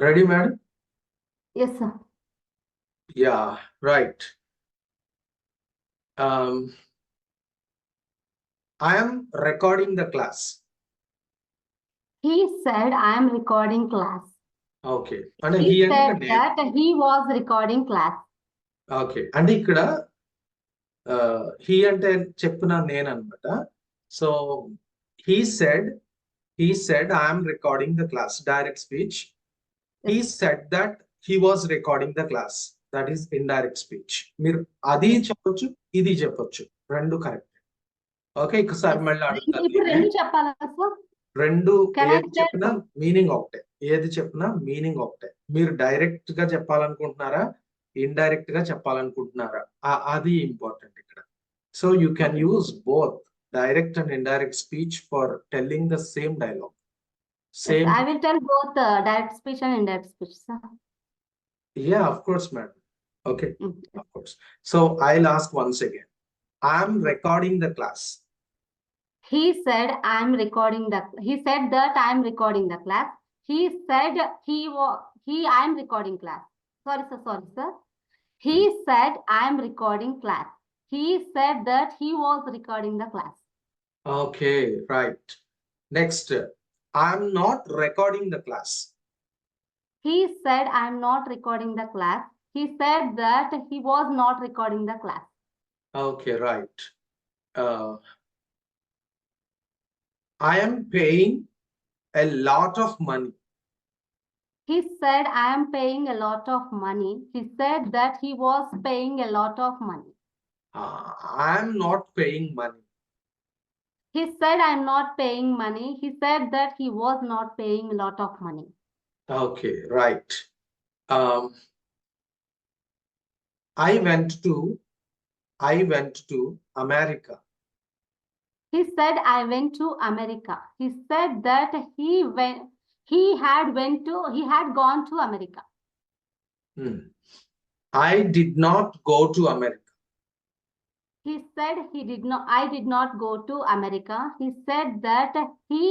Ready, madam? Yes, sir. Yeah, right. I am recording the class. He said, I am recording class. Okay. And He he said and that he was recording class. okay. And ikkada he ante cheppina nenu anamata. So he said I am recording the class. Direct speech. He said that he was recording the class. That is indirect speech. మీరు అది చెప్పొచ్చు, ఇది చెప్పొచ్చు. రెండు correct. Okay, ఒకసారి మళ్ళీ ఇప్పుడు అడుగుతాను. రెండు చెప్పాలా సార్? రెండు Can I ఏది say చెప్పినా మీనింగ్ ఒకటే. ఏది చెప్పినా మీనింగ్ ఒకటే. మీరు డైరెక్ట్ గా చెప్పాలనుకుంటున్నారా, ఇండైరెక్ట్ గా చెప్పాలనుకుంటున్నారా, అది ఇంపార్టెంట్ ఇక్కడ. So you can use both direct and indirect speech for telling the same dialogue. Same. Yes, I will tell both direct speech and indirect speech, sir. Yeah, of course, madam. Okay, of course. So I'll ask once again. I'm recording the class. He said, I'm recording the. He said that I'm recording the class. He said I'm recording class. Sorry, sir. He said I'm recording class. He said that he was recording the class. Okay, right. Next, I'm not recording the class. He said I'm not recording the class. He said that he was not recording the class. Okay, right. I am paying a lot of money. He said I am paying a lot of money. He said that he was paying a lot of money. I am not paying money. He said I'm not paying money. He said that he was not paying a lot of money. Okay, right. I went to America. He said I went to America. He said that he had gone to America. I did not go to America. He said I did not go to America. He said that he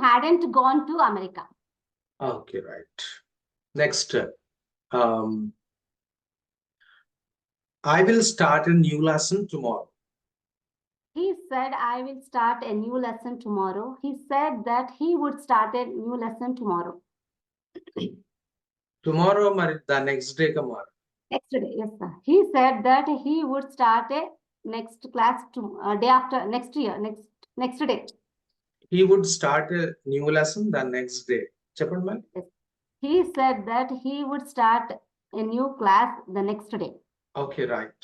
hadn't gone to America. Okay, right. Next, I will start a new lesson tomorrow. He said I will start a new lesson tomorrow. He said that he would start a new lesson tomorrow. Tomorrow, the next day, tomorrow. Next day, yes, sir. He said that he would start a next class day after next year, next day. He would start a new lesson the next day. Chepandi ma'am. Yes. He said that he would start a new class the next day. Okay, right.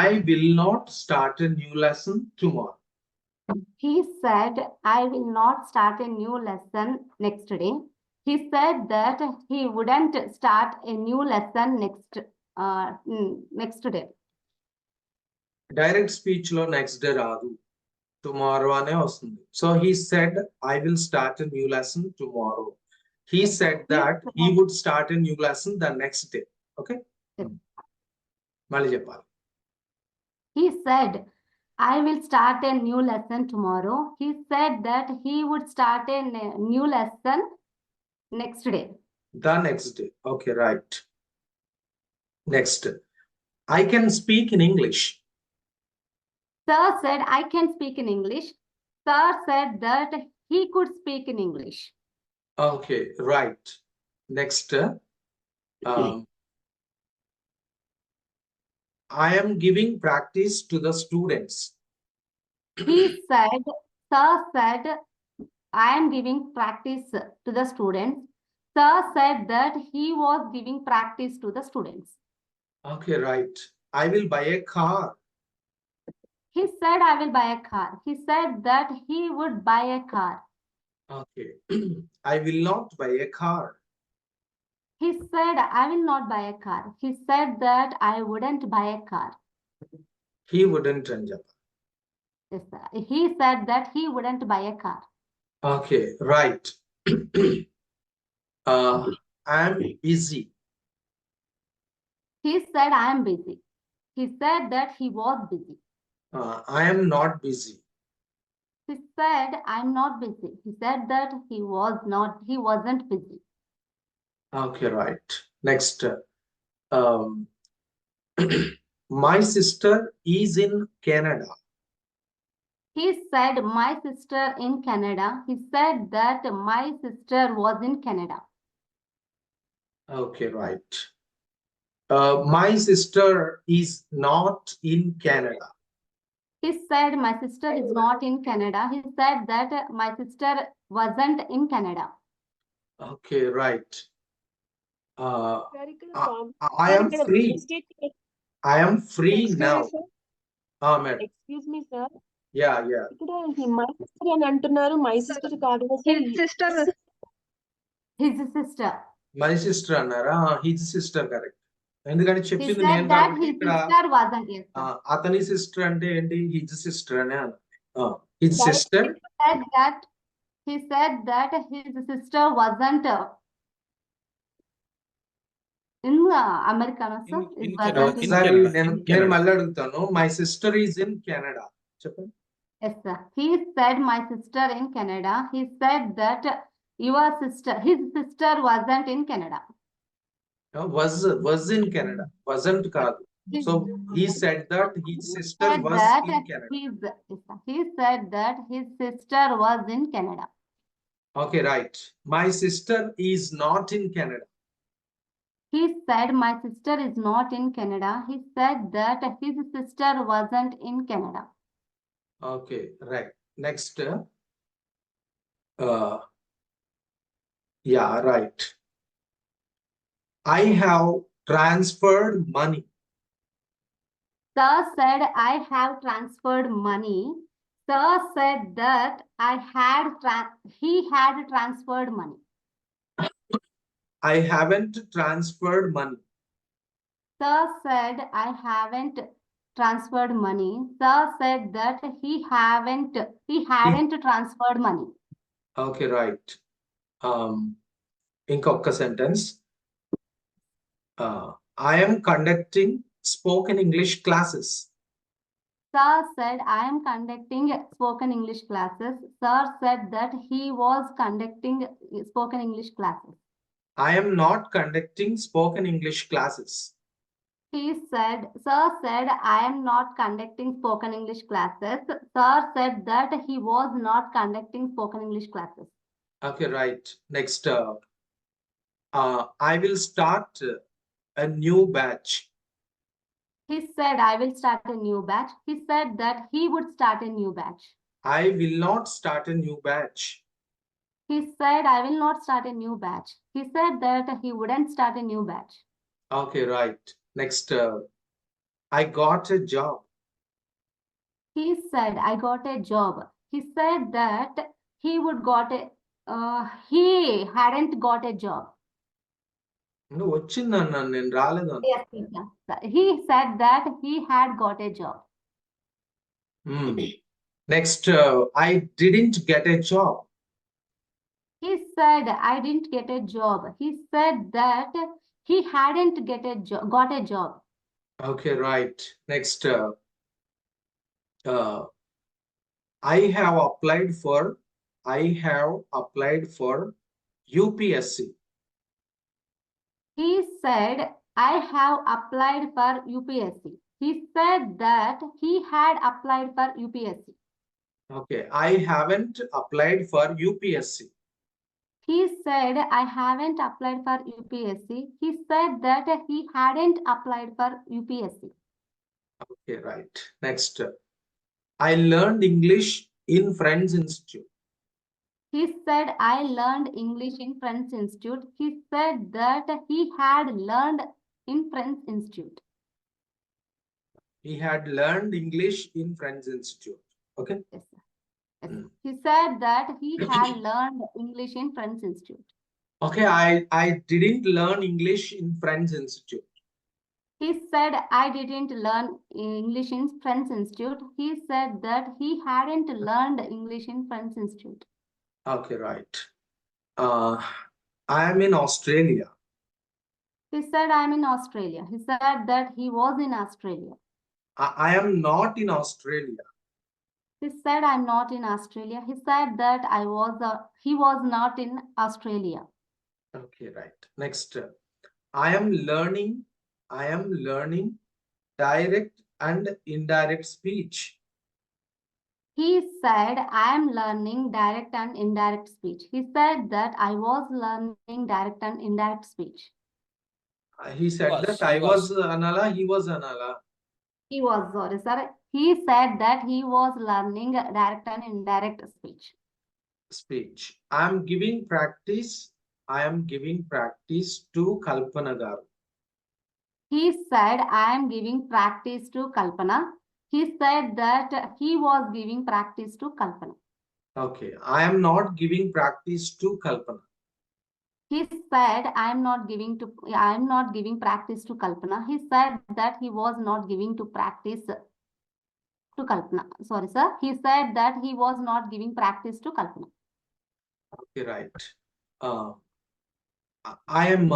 I will not start a new lesson tomorrow. He said I will not start a new lesson next day. He said that he wouldn't start a new lesson next day. Direct speech lo next day raadu. Tomorrow ane vastundi. So he said I will start a new lesson tomorrow. He said that he would start a new lesson the next day. Okay? Mali cheppali. He said I will start a new lesson tomorrow. He said that he would start a new lesson next day. The next day. Okay, right. Next. I can speak in English. Sir said I can speak in English. Sir said that he could speak in English. Okay, right. Next. I am giving practice to the students. He said, Sir said, I am giving practice to the students. Sir said that he was giving practice to the students. Okay, right. I will buy a car. He said, I will buy a car. He said that he would buy a car. Okay. I will not buy a car. He said, I will not buy a car. He said that I wouldn't buy a car. He wouldn't, Ranjapa. Yes, sir. He said that he wouldn't buy a car. Okay, right. I'm busy. He said, I am busy. He said that he was busy. I am not busy. He said, I'm not busy. He said that he wasn't busy. Okay, right. Next. Um, my sister is in Canada. He said, my sister in Canada. He said that my sister was in Canada. Okay, right. My sister is not in Canada. He said, my sister is not in Canada. He said that my sister wasn't in Canada. Okay, right. Sir ఇక్కడ I, calm I sir am ఇక్కడ free. Mistake I am free now. Sir Madam. Excuse me sir Yeah, yeah. ఇక్కడ my sister అని అంటున్నారు my sister కాదు కదా sir His sister. His sister. My sister అన్నారా his sister correct ఎందుకంటే He చెప్పింది said నేను that కాబట్టి his ఇక్కడ sister wasn't. Yes, sir. అతని సిస్టర్ అంటే ఏంటి హిజ్ సిస్టర్ అనే his Direct- sister He said that his sister wasn't in America, no, sir. In It Canada. wasn't in ఒకసారి Canada. నేను In Canada. మళ్ళీ అడుగుతాను my sister is in Canada చెప్పండి Yes, sir. He said my sister in Canada. He said that his sister wasn't in Canada. was in Canada wasn't కాదు so he said that his sister Said was that in Canada. he said that his sister was in Canada. Okay, right. My sister is not in Canada. He said my sister is not in Canada. He said that his sister wasn't in Canada. Okay, right. Next. Yeah, right. I have transferred money. Sir said I have transferred money. Sir said that he had transferred money. I haven't transferred money. Sir said I haven't transferred money. Sir said that he hadn't transferred money. Okay, right. Inకొక్క sentence. I am conducting spoken English classes. Sir said I am conducting spoken English classes. Sir said that he was conducting spoken English classes. I am not conducting spoken English classes. Sir said I am not conducting spoken English classes. Sir said that he was not conducting spoken English classes. Okay, right. Next. I will start a new batch. He said I will start a new batch. He said that he would start a new batch. I will not start a new batch. He said I will not start a new batch. He said that he wouldn't start a new batch. Okay, right. Next, I got a job. He said I got a job. He said that he hadn't got a job. నువ్వు వచ్చిందన్నాను నేను రాలేదన్నా. Yes, sir. He said that he had got a job. Next, I didn't get a job. He said I didn't get a job. He said that he hadn't got a job. Okay, right. Next, I have applied for UPSC. He said I have applied for UPSC. He said that he had applied for UPSC. Okay, I haven't applied for UPSC. He said I haven't applied for UPSC. He said that he hadn't applied for UPSC. Okay, right. Next, I learned English in FRENDZ Institute. He said I learned English in FRENDZ Institute. He said that he had learned in FRENDZ Institute. He had learned English in FRENDZ Institute. Okay. Yes, sir. Yes. He said that he had learned English in FRENDZ Institute. Okay, I didn't learn English in FRENDZ Institute. He said I didn't learn English in FRENDZ Institute. He said that he hadn't learned English in FRENDZ Institute. Okay, right. I am in Australia. He said I'm in Australia. He said that he was in Australia. I am not in Australia. He said, I'm not in Australia. He said that he was not in Australia. Okay, right. Next, I am learning direct and indirect speech. He said, I am learning direct and indirect speech. He said that I was learning direct and indirect speech. He said that I was Anala, he was Anala. He was, sorry, sir. He said that he was learning direct and indirect speech. Speech. I am giving practice to Kalpana garu. He said, I am giving practice to Kalpana. He said that he was giving practice to Kalpana. Okay, I am not giving practice to Kalpana. He said, I am not giving practice to Kalpana. He said that he was not giving to practice to Kalpana. Sorry, sir. He said that he was not giving practice to Kalpana. Okay, right. I am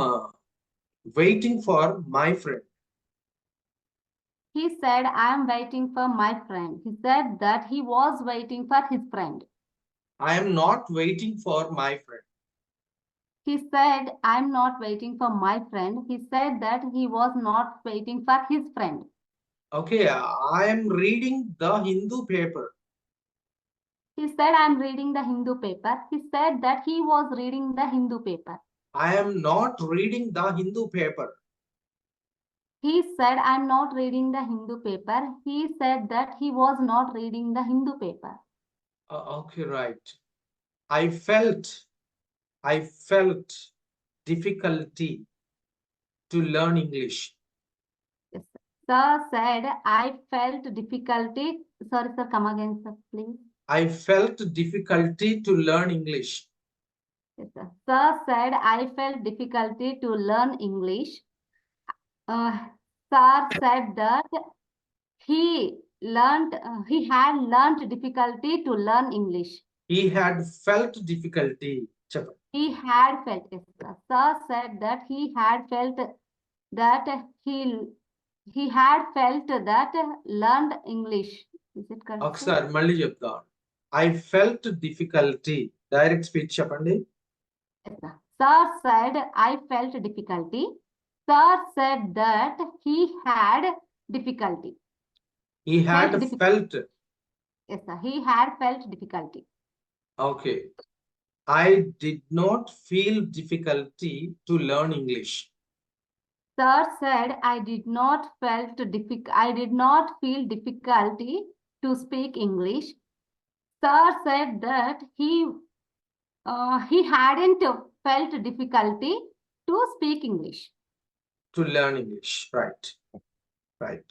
waiting for my friend. He said, I am waiting for my friend. He said that he was waiting for his friend. I am not waiting for my friend. He said, I am not waiting for my friend. He said that he was not waiting for his friend. Okay, I am reading the Hindu paper. He said, I am reading the Hindu paper. He said that he was reading the Hindu paper. I am not reading the Hindu paper. He said, I am not reading the Hindu paper. He said that he was not reading the Hindu paper. Okay, right. I felt difficulty to learn English. Yes, sir. Sir said, I felt difficulty. Sorry, sir, come again, sir, please. I felt difficulty to learn English. Yes, sir. Sir said, I felt difficulty to learn English. Sir said that he had learned difficulty to learn English. He had felt difficulty. He had felt, yes, sir. Sir said that he had felt that he had felt that learned English. Is it correct? ఒకసారి మళ్ళీ చెప్తాం. I felt difficulty. Direct speech చెప్పండి. Yes, sir. Sir said I felt difficulty. Sir said that he had difficulty. He had felt. Yes, sir. He had felt difficulty. Okay. I did not feel difficulty to learn English. Sir said I did not feel difficulty to speak English. Sir said that he hadn't felt difficulty to speak English. To learn English. Right. Right.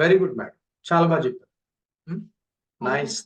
Very good, madam. చాలా బాగా చెప్పారు. Nice.